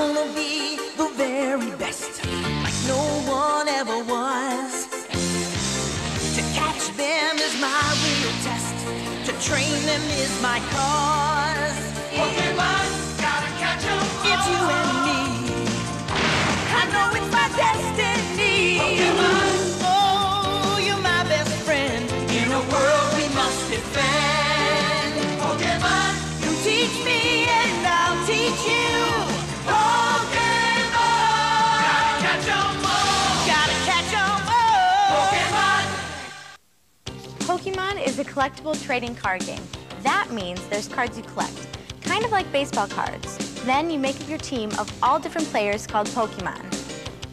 gonna be the very best, like no one ever was. To catch them is my real test. To train them is my cause. Pokemon, gotta catch 'em all. It's you and me. I know it's my destiny. Pokemon, oh, you're my best friend. In a world we must defend. Pokemon, you teach me and I'll teach you. Pokemon, gotta catch 'em all. Gotta catch 'em all. Pokemon. Pokemon is a collectible trading card game. That means there's cards you collect, kind of like baseball cards. Then you make up your team of all different players called Pokemon.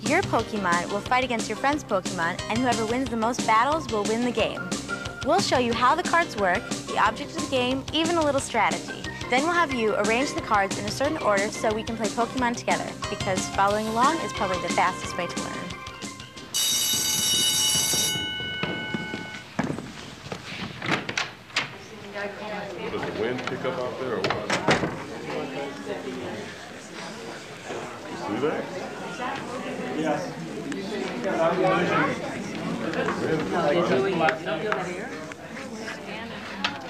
Your Pokemon will fight against your friend's Pokemon, and whoever wins the most battles will win the game. We'll show you how the cards work, the object of the game, even a little strategy. Then we'll have you arrange the cards in a certain order so we can play Pokemon together, because following along is probably the fastest way to learn. Does the wind pick up out there or what? See that? Yes.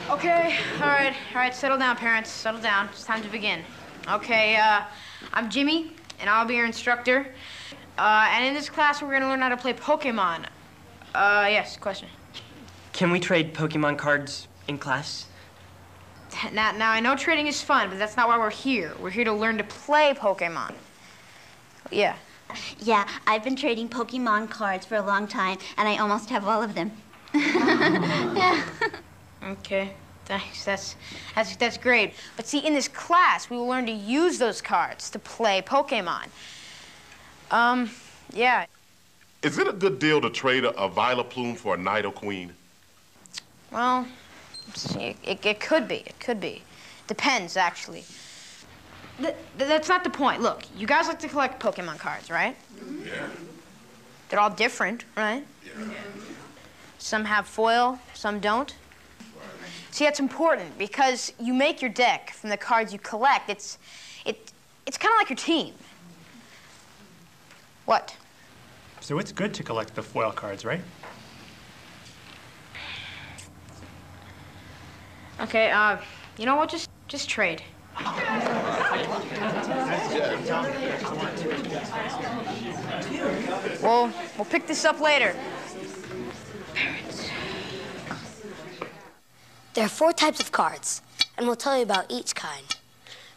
Okay, all right, settle down, parents, settle down. It's time to begin. Okay, I'm Jimmy, and I'll be your instructor. And in this class, we're gonna learn how to play Pokemon. Yes, question. Can we trade Pokemon cards in class? Now, I know trading is fun, but that's not why we're here. We're here to learn to play Pokemon. Yeah. Yeah, I've been trading Pokemon cards for a long time, and I almost have all of them. Yeah. Okay, thanks. That's great. But see, in this class, we will learn to use those cards to play Pokemon. Yeah. Is it a good deal to trade a Vileplume for a Nidoqueen? Well, it could be. It could be. Depends, actually. That's not the point. Look, you guys like to collect Pokemon cards, right? Yeah. They're all different, right? Yeah. Some have foil, some don't. See, that's important because you make your deck from the cards you collect. It's kind of like your team. What? So it's good to collect the foil cards, right? Okay, you know what? Just trade. We'll pick this up later. There are 4 types of cards, and we'll tell you about each kind.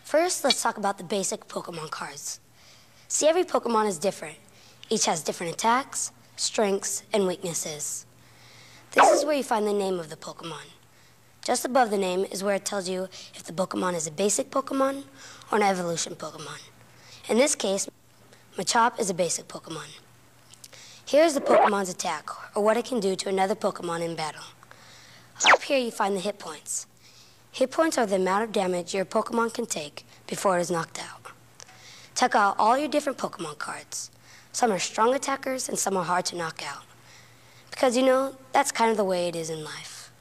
First, let's talk about the basic Pokemon cards. See, every Pokemon is different. Each has different attacks, strengths, and weaknesses. This is where you find the name of the Pokemon. Just above the name is where it tells you if the Pokemon is a basic Pokemon or an evolution Pokemon. In this case, Machop is a basic Pokemon. Here's the Pokemon's attack, or what it can do to another Pokemon in battle. Up here you find the hit points. Hit points are the amount of damage your Pokemon can take before it is knocked out. Check out all your different Pokemon cards. Some are strong attackers and some are hard to knock out. Because, you know, that's kind of the way it is in life.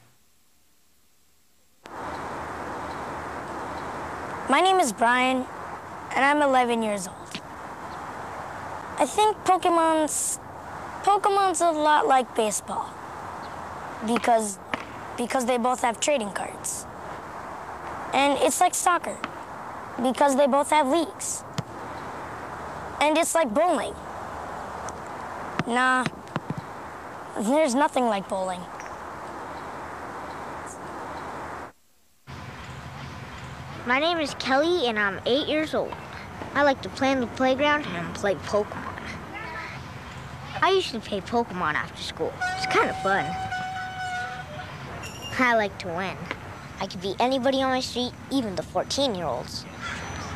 My name is Brian, and I'm 11 years old. I think Pokemon's a lot like baseball because they both have trading cards. And it's like soccer because they both have leagues. And it's like bowling. Nah, there's nothing like bowling. My name is Kelly, and I'm 8 years old. I like to play in the playground and play Pokemon. I usually play Pokemon after school. It's kind of fun. I like to win. I can beat anybody on my street, even the 14-year-olds.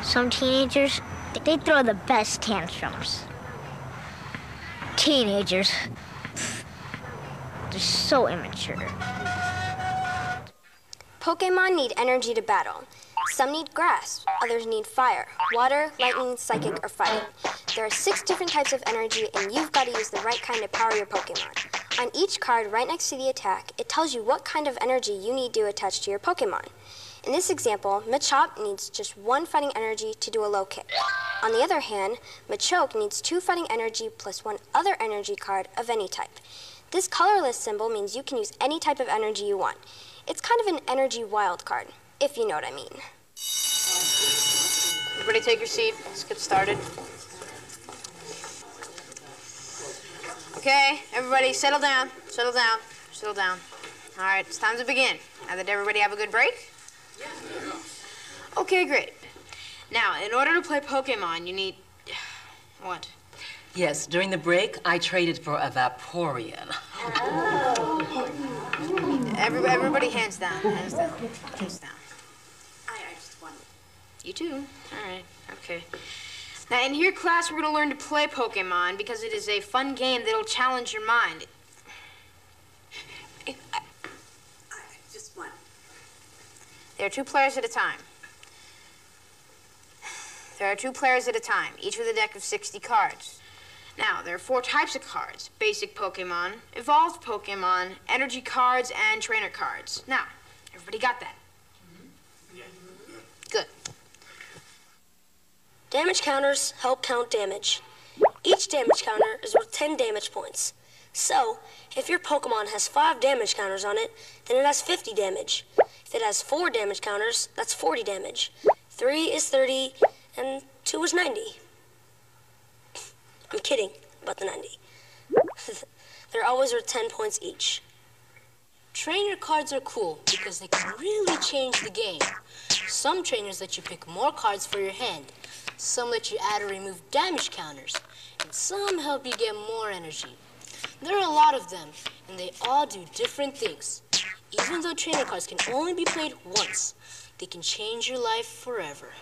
Some teenagers, they throw the best tantrums. Teenagers, they're so immature. Pokemon need energy to battle. Some need grass, others need fire, water, lightning, psychic, or fight. There are 6 different types of energy, and you've got to use the right kind to power your Pokemon. On each card right next to the attack, it tells you what kind of energy you need to attach to your Pokemon. In this example, Machop needs just 1 fighting energy to do a low kick. On the other hand, Machoke needs 2 fighting energy plus 1 other energy card of any type. This colorless symbol means you can use any type of energy you want. It's kind of an energy wild card, if you know what I mean. Everybody take your seat. Let's get started. Okay, everybody settle down, settle down, settle down. All right, it's time to begin. Now, did everybody have a good break? Yeah. Okay, great. Now, in order to play Pokemon, you need... what? Yes, during the break, I traded for a Vaporeon. Everybody hands down, hands down, hands down. I just won. You too? All right, okay. Now, in here, class, we're going to learn to play Pokemon because it is a fun game that'll challenge your mind. I just won. There are 2 players at a time. There are 2 players at a time, each with a deck of 60 cards. Now, there are 4 types of cards: basic Pokemon, evolved Pokemon, energy cards, and trainer cards. Now, everybody got that? Mm-hmm. Yeah. Good. Damage counters help count damage. Each damage counter is worth 10 damage points. So, if your Pokemon has 5 damage counters on it, then it has 50 damage. If it has 4 damage counters, that's 40 damage. 3 is 30, and 2 is 90. I'm kidding about the 90. They're always worth 10 points each. Trainer cards are cool because they can really change the game. Some trainers let you pick more cards for your hand. Some let you add or remove damage counters. And some help you get more energy. There are a lot of them, and they all do different things. Even though trainer cards can only be played once, they can change your life forever.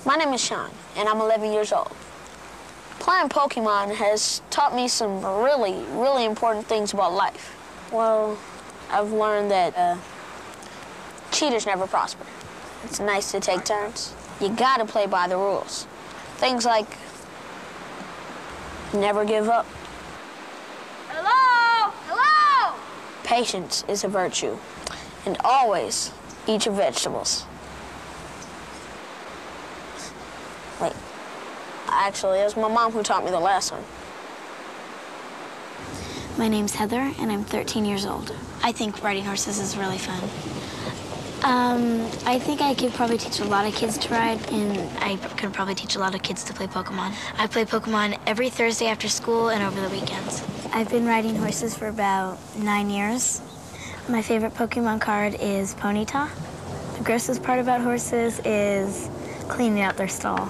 My name is Sean, and I'm 11 years old. Playing Pokemon has taught me some really important things about life. Well, I've learned that cheaters never prosper. It's nice to take turns. You gotta play by the rules. Things like never give up. Hello? Hello? Patience is a virtue, and always eat your vegetables. Wait, actually, it was my mom who taught me the last one. My name's Heather, and I'm 13 years old. I think riding horses is really fun. I think I could probably teach a lot of kids to ride, and I could probably teach a lot of kids to play Pokemon. I play Pokemon every Thursday after school and over the weekends. I've been riding horses for about 9 years. My favorite Pokemon card is Ponyta. The grossest part about horses is cleaning out their stall.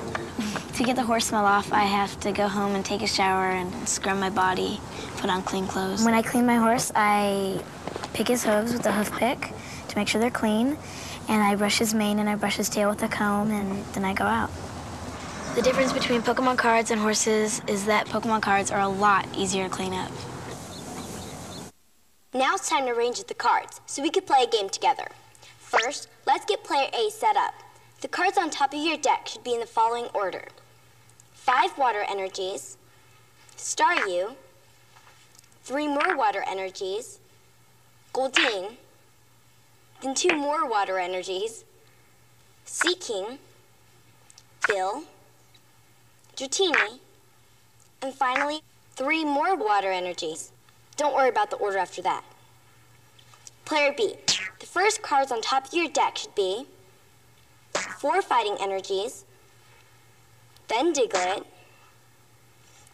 To get the horse smell off, I have to go home and take a shower and scrub my body, put on clean clothes. When I clean my horse, I pick his hooves with a hoof pick to make sure they're clean, and I brush his mane and I brush his tail with a comb, and then I go out. The difference between Pokemon cards and horses is that Pokemon cards are a lot easier to clean up. Now it's time to arrange the cards, so we could play a game together. First, let's get player A set up. The cards on top of your deck should be in the following order: 5 water energies, Staryu, 3 more water energies, Goldeen, then 2 more water energies, Seaking, Bill, Dratini, and finally 3 more water energies. Don't worry about the order after that. Player B, the first cards on top of your deck should be 4 fighting energies, then Diglett,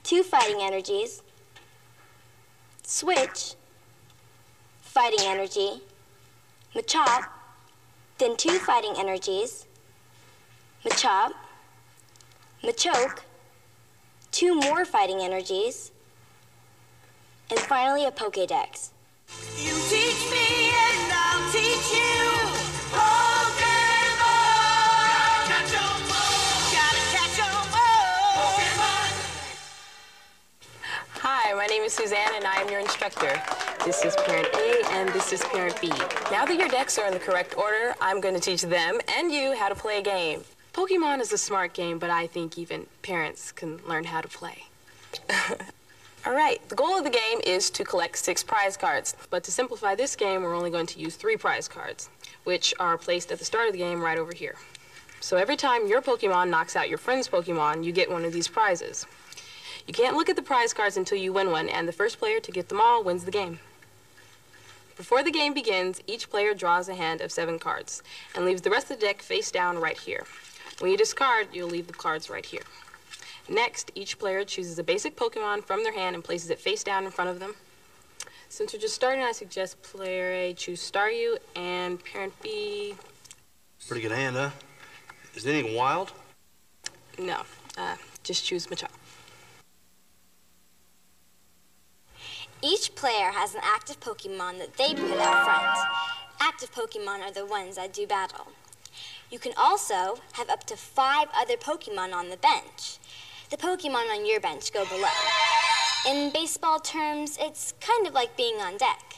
2 fighting energies, Switch, fighting energy, Machop, then 2 fighting energies, Machop, Machoke, 2 more fighting energies, and finally a Pokédex. You teach me and I'll teach you Pokemon. Catch 'em all. Gotta catch 'em all. Pokemon. Hi, my name is Suzanne and I am your instructor. This is parent A and this is parent B. Now that your decks are in the correct order, I'm going to teach them and you how to play a game. Pokemon is a smart game, but I think even parents can learn how to play. All right, the goal of the game is to collect 6 prize cards. But to simplify this game, we're only going to use 3 prize cards, which are placed at the start of the game right over here. So every time your Pokemon knocks out your friend's Pokemon, you get one of these prizes. You can't look at the prize cards until you win one, and the first player to get them all wins the game. Before the game begins, each player draws a hand of 7 cards and leaves the rest of the deck face down right here. When you discard, you'll leave the cards right here. Next, each player chooses a basic Pokemon from their hand and places it face down in front of them. Since we're just starting, I suggest player A choose Staryu and parent B... Pretty good hand, huh? Is there anything wild? No, just choose Machop. Each player has an active Pokemon that they put out front. Active Pokemon are the ones that do battle. You can also have up to 5 other Pokemon on the bench. The Pokemon on your bench go below. In baseball terms, it's kind of like being on deck.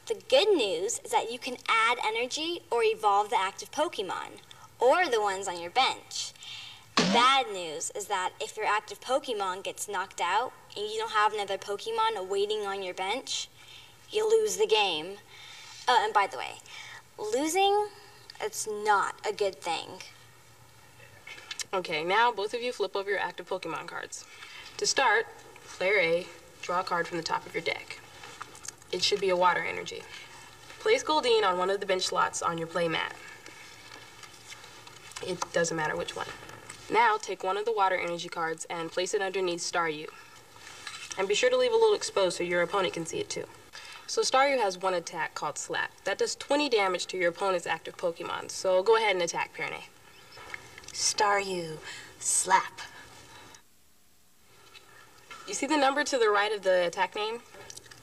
The good news is that you can add energy or evolve the active Pokemon, or the ones on your bench. The bad news is that if your active Pokemon gets knocked out and you don't have another Pokemon waiting on your bench, you lose the game. And by the way, losing, it's not a good thing. Okay, now both of you flip over your active Pokemon cards. To start, player A, draw a card from the top of your deck. It should be a water energy. Place Goldeen on one of the bench slots on your play mat. It doesn't matter which one. Now, take one of the water energy cards and place it underneath Staryu. And be sure to leave a little exposed so your opponent can see it too. So Staryu has one attack called Slap. That does 20 damage to your opponent's active Pokemon. So go ahead and attack, parent A. Staryu, Slap. You see the number to the right of the attack name?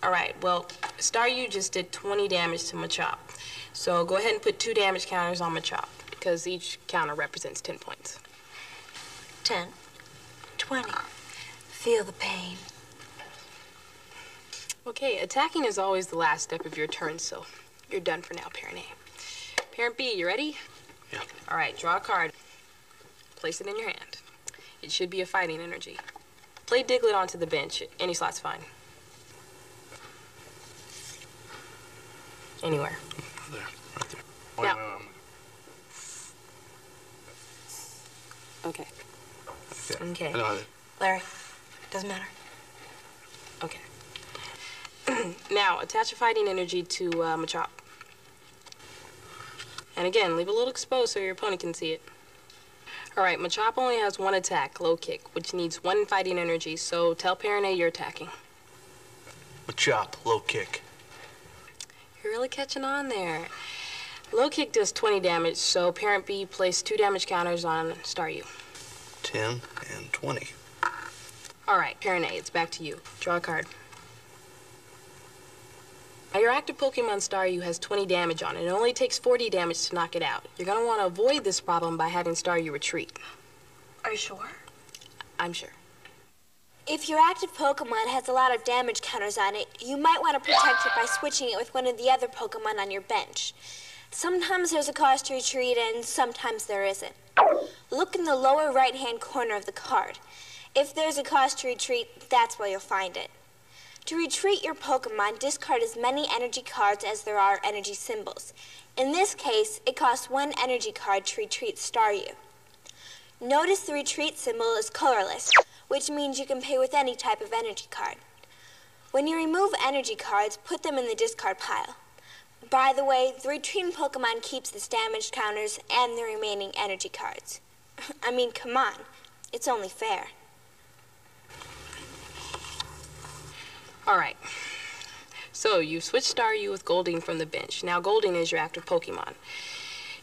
All right, well, Staryu just did 20 damage to Machop. So go ahead and put 2 damage counters on Machop, because each counter represents 10 points. 10, 20. Feel the pain. Okay, attacking is always the last step of your turn, so you're done for now, parent A. Parent B, you ready? Yeah. All right, draw a card. Place it in your hand. It should be a fighting energy. Play Diglett onto the bench. Any slot's fine. Anywhere. There, right there. Now. Okay. Okay. Larry, doesn't matter. Okay. Now, attach a fighting energy to Machop. And again, leave a little exposed so your opponent can see it. All right, Machop only has 1 attack, Low Kick, which needs 1 fighting energy, so tell parent A you're attacking. Machop, Low Kick. You're really catching on there. Low Kick does 20 damage, so parent B place 2 damage counters on Staryu. 10 and 20. All right, parent A, it's back to you. Draw a card. Now, your active Pokemon Staryu has 20 damage on it. It only takes 40 damage to knock it out. You're going to want to avoid this problem by having Staryu retreat. Are you sure? I'm sure. If your active Pokemon has a lot of damage counters on it, you might want to protect it by switching it with one of the other Pokemon on your bench. Sometimes there's a cost to retreat and sometimes there isn't. Look in the lower right-hand corner of the card. If there's a cost to retreat, that's where you'll find it. To retreat your Pokemon, discard as many energy cards as there are energy symbols. In this case, it costs 1 energy card to retreat Staryu. Notice the retreat symbol is colorless, which means you can pay with any type of energy card. When you remove energy cards, put them in the discard pile. By the way, the retreating Pokemon keeps its damage counters and the remaining energy cards. I mean, come on. It's only fair. All right. So you've switched Staryu with Goldeen from the bench. Now Goldeen is your active Pokemon.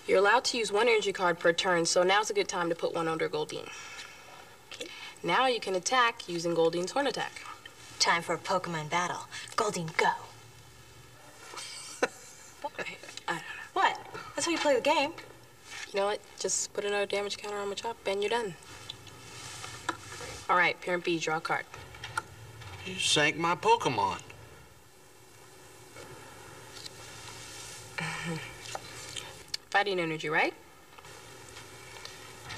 You're allowed to use 1 energy card per turn, so now's a good time to put 1 under Goldeen. Okay. Now you can attack using Goldeen's Horn Attack. Time for a Pokemon battle. Goldeen, go. I don't know. What? That's how you play the game. You know what? Just put another damage counter on Machop and you're done. All right, parent B, draw a card. You sank my Pokemon. Fighting energy, right?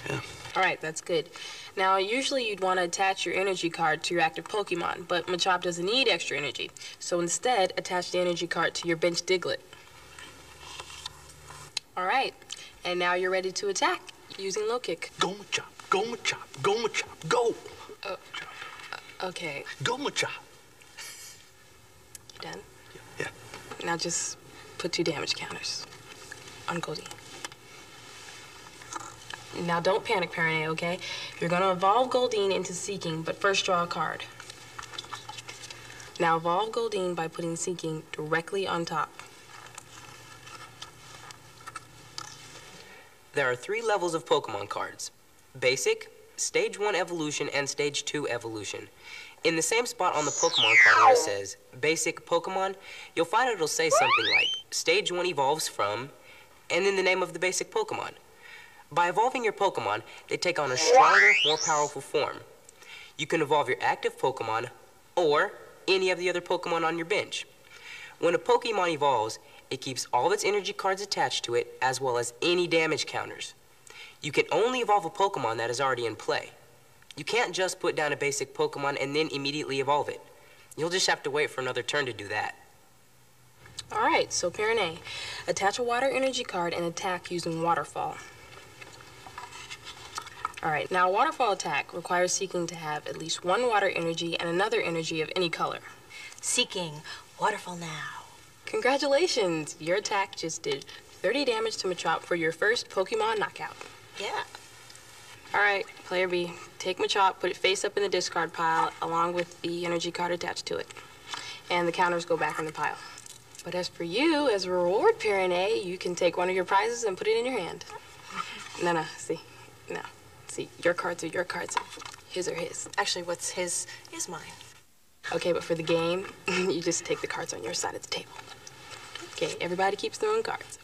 Yeah. All right, that's good. Now, usually you'd want to attach your energy card to your active Pokemon, but Machop doesn't need extra energy. So instead, attach the energy card to your bench Diglett. All right, and now you're ready to attack using low kick. Go Machop, go Machop, go Machop, go! Okay. Go Machop. You done? Yeah. Now just put 2 damage counters on Goldeen. Now don't panic, Parent A, okay? You're gonna evolve Goldeen into Seeking, but first draw a card. Now evolve Goldeen by putting Seeking directly on top. There are 3 levels of Pokemon cards: Basic, Stage 1 Evolution, and Stage 2 Evolution. In the same spot on the Pokemon card where it says Basic Pokemon, you'll find it'll say something like Stage 1 evolves from, and then the name of the basic Pokemon. By evolving your Pokemon, they take on a stronger, more powerful form. You can evolve your active Pokemon or any of the other Pokemon on your bench. When a Pokemon evolves, it keeps all of its energy cards attached to it, as well as any damage counters. You can only evolve a Pokemon that is already in play. You can't just put down a basic Pokemon and then immediately evolve it. You'll just have to wait for another turn to do that. All right, so Parent A, attach a water energy card and attack using Waterfall. All right, now Waterfall attack requires Seeking to have at least 1 water energy and another energy of any color. Seeking, Waterfall now. Congratulations, your attack just did 30 damage to Machop for your first Pokemon knockout. Yeah. All right, player B, take Machop, put it face up in the discard pile along with the energy card attached to it. And the counters go back in the pile. But as for you, as a reward, Parent A, you can take one of your prizes and put it in your hand. No, see, no. See, your cards are your cards, his are his. Actually, what's his is mine. Okay, but for the game, you just take the cards on your side of the table. Okay, everybody keeps their own cards.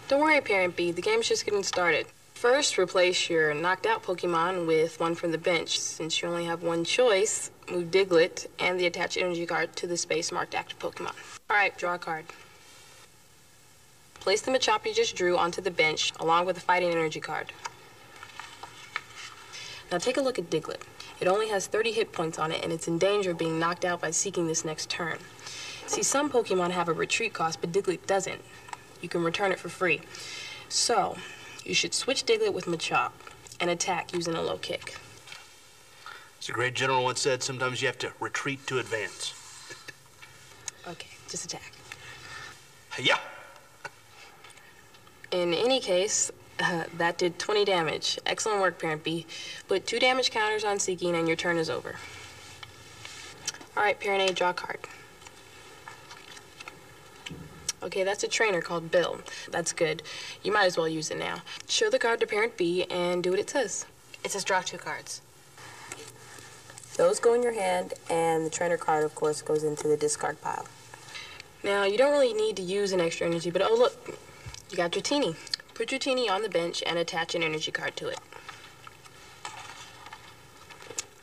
Don't worry, Parent B, the game's just getting started. First, replace your knocked out Pokemon with one from the bench. Since you only have one choice, move Diglett and the attached energy card to the space marked active Pokemon. All right, draw a card. Place the Machop you just drew onto the bench along with the fighting energy card. Now take a look at Diglett. It only has 30 hit points on it, and it's in danger of being knocked out by Seeking this next turn. See, some Pokemon have a retreat cost, but Diglett doesn't. You can return it for free. So, you should switch Diglett with Machop and attack using a low kick. As a great general once said, sometimes you have to retreat to advance. Okay, just attack. Yeah. In any case, that did 20 damage. Excellent work, Parent B. Put 2 damage counters on Seeking and your turn is over. All right, Parent A, draw a card. Okay, that's a trainer called Bill. That's good. You might as well use it now. Show the card to Parent B and do what it says. It says draw 2 cards. Those go in your hand, and the trainer card, of course, goes into the discard pile. Now, you don't really need to use an extra energy, but oh, look, you got your Teeny. Put your Teeny on the bench and attach an energy card to it.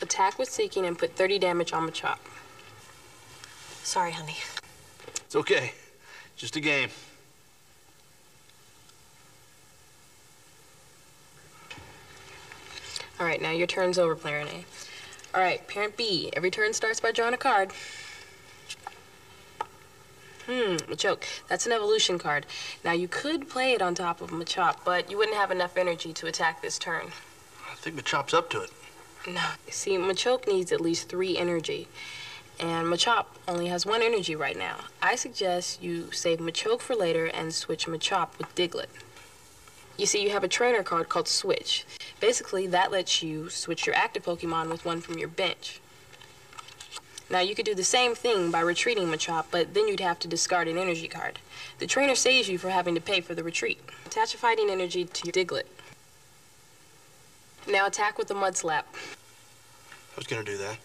Attack with Seeking and put 30 damage on Machop. Sorry, honey. It's okay. Just a game. All right, now your turn's over, Parent A. All right, Parent B, every turn starts by drawing a card. Machoke. That's an evolution card. Now, you could play it on top of Machop, but you wouldn't have enough energy to attack this turn. I think Machop's up to it. No. See, Machoke needs at least 3 energy, and Machop only has 1 energy right now. I suggest you save Machoke for later and switch Machop with Diglett. You see, you have a trainer card called Switch. Basically, that lets you switch your active Pokemon with one from your bench. Now, you could do the same thing by retreating Machop, but then you'd have to discard an energy card. The trainer saves you for having to pay for the retreat. Attach a fighting energy to your Diglett. Now attack with the Mud Slap. I was gonna do that.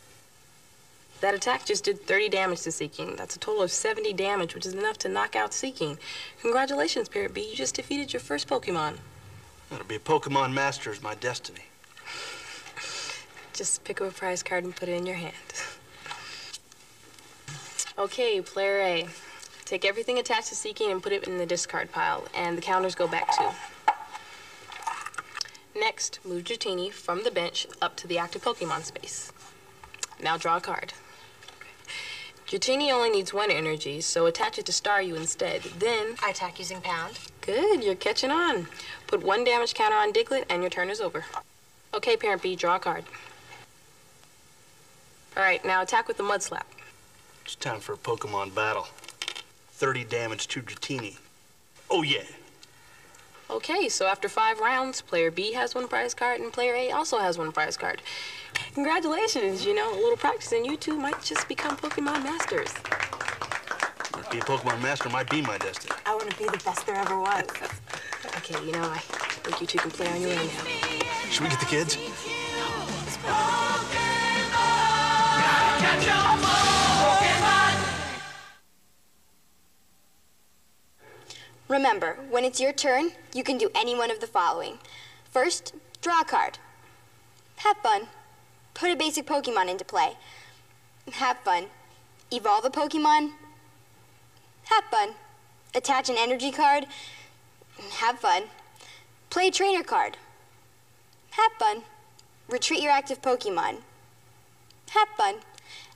That attack just did 30 damage to Seeking. That's a total of 70 damage, which is enough to knock out Seeking. Congratulations, Parent B. You just defeated your first Pokemon. To be a Pokemon master is my destiny. Just pick up a prize card and put it in your hand. Okay, Player A. Take everything attached to Seeking and put it in the discard pile, and the counters go back too. Next, move Dratini from the bench up to the active Pokemon space. Now draw a card. Dratini only needs 1 energy, so attach it to Staryu instead. Then I attack using Pound. Good, you're catching on. Put 1 damage counter on Diglett and your turn is over. Okay, Parent B, draw a card. All right, now attack with the Mud Slap. It's time for a Pokemon battle. 30 damage to Dratini. Oh, yeah. Okay, so after 5 rounds, player B has 1 prize card and player A also has 1 prize card. Congratulations, you know, a little practice and you two might just become Pokemon masters. Be a Pokemon master might be my destiny. I want to be the best there ever was. Okay, you know, I think you two can play on your own now. Should we get the kids? Remember, when it's your turn, you can do any one of the following. First, draw a card. Have fun. Put a basic Pokemon into play. Have fun. Evolve a Pokemon. Have fun. Attach an energy card. Have fun. Play a trainer card. Have fun. Retreat your active Pokemon. Have fun.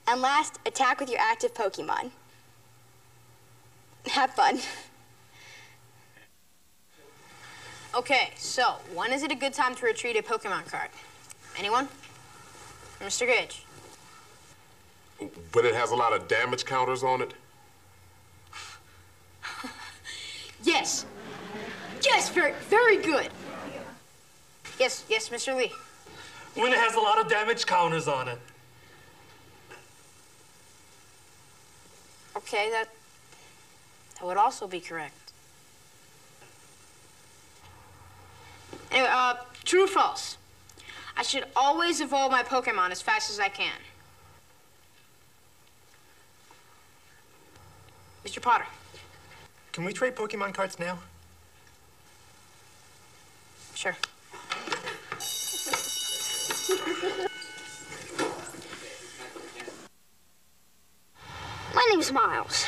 And last, attack with your active Pokemon. Have fun. Okay, so when is it a good time to retrieve a Pokemon card? Anyone? Mr. Gage. When it has a lot of damage counters on it? Yes. Yes, very good. Yes, Mr. Lee. When it has a lot of damage counters on it. Okay, that would also be correct. Anyway, true or false? I should always evolve my Pokemon as fast as I can. Mr. Potter. Can we trade Pokemon cards now? Sure. My name's Miles.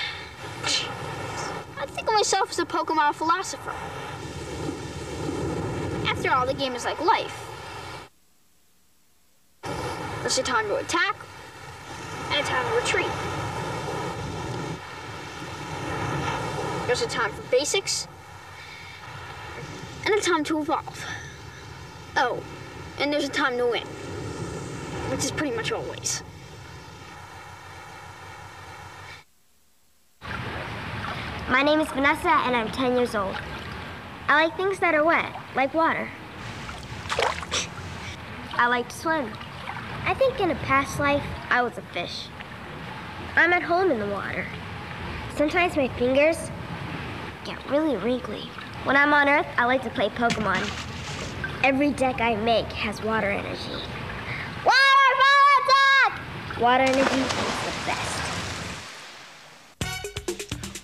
I think of myself as a Pokemon philosopher. After all, the game is like life. There's a time to attack and a time to retreat. There's a time for basics and a time to evolve. Oh, and there's a time to win, which is pretty much always. My name is Vanessa, and I'm 10 years old. I like things that are wet, like water. I like to swim. I think in a past life, I was a fish. I'm at home in the water. Sometimes my fingers get really wrinkly. When I'm on Earth, I like to play Pokemon. Every deck I make has water energy. Waterfall attack! Water energy is the best.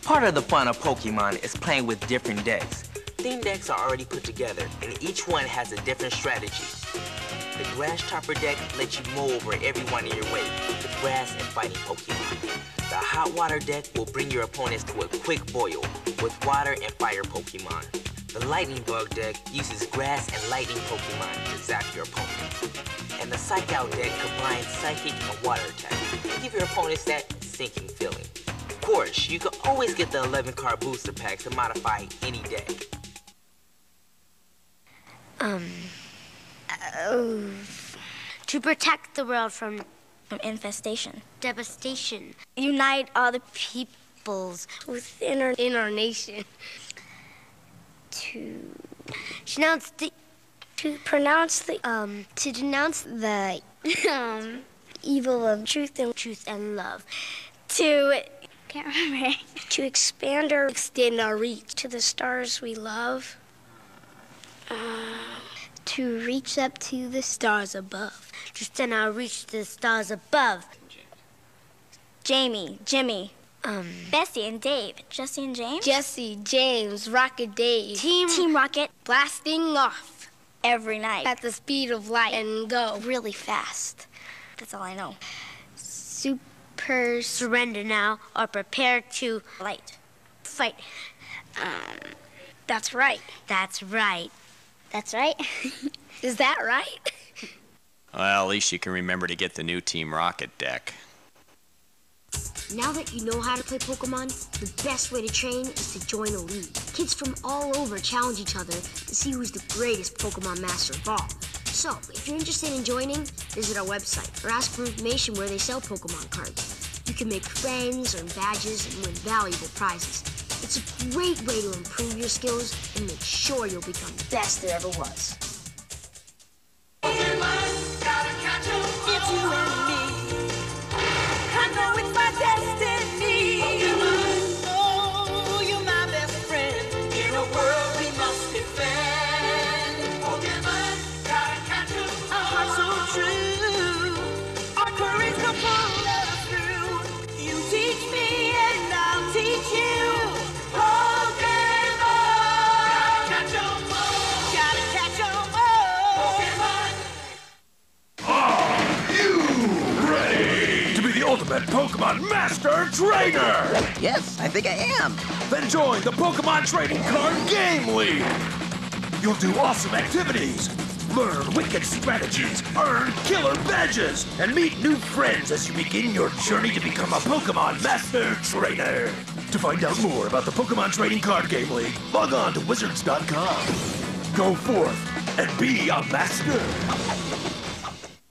Part of the fun of Pokemon is playing with different decks. Theme decks are already put together, and each one has a different strategy. The Grass Chopper deck lets you mow over everyone in your way with grass and fighting Pokemon. The Hot Water deck will bring your opponents to a quick boil with water and fire Pokemon. The Lightning Bug deck uses grass and lightning Pokemon to zap your opponent. And the Psych Out deck combines psychic and water attack to give your opponents that sinking feeling. Of course, you can always get the 11-card booster pack to modify any deck. To protect the world from infestation. devastation. Unite all the peoples within our nation. To denounce the evil of truth and love. Can't remember. To extend our reach to the stars we love. To reach up to the stars above. To extend our reach to the stars above. Jamie, Jimmy, Bessie and Dave, Jesse and James? Jesse, James, Rocket Dave. Team Rocket. Blasting off. Every night. At the speed of light and go. Really fast. That's all I know. Super surrender now or prepare to fight. That's right. That's right. That's right. Is that right? Well, at least you can remember to get the new Team Rocket deck. Now that you know how to play Pokemon, the best way to train is to join a league. Kids from all over challenge each other to see who's the greatest Pokemon master of all. So, if you're interested in joining, visit our website or ask for information where they sell Pokemon cards. You can make friends, earn badges, and win valuable prizes. It's a great way to improve your skills and make sure you'll become the best there ever was. Ultimate Pokemon Master Trainer! Yes, I think I am. Then join the Pokemon Trading Card Game League! You'll do awesome activities, learn wicked strategies, earn killer badges, and meet new friends as you begin your journey to become a Pokemon Master Trainer. To find out more about the Pokemon Trading Card Game League, log on to Wizards.com. Go forth and be a master!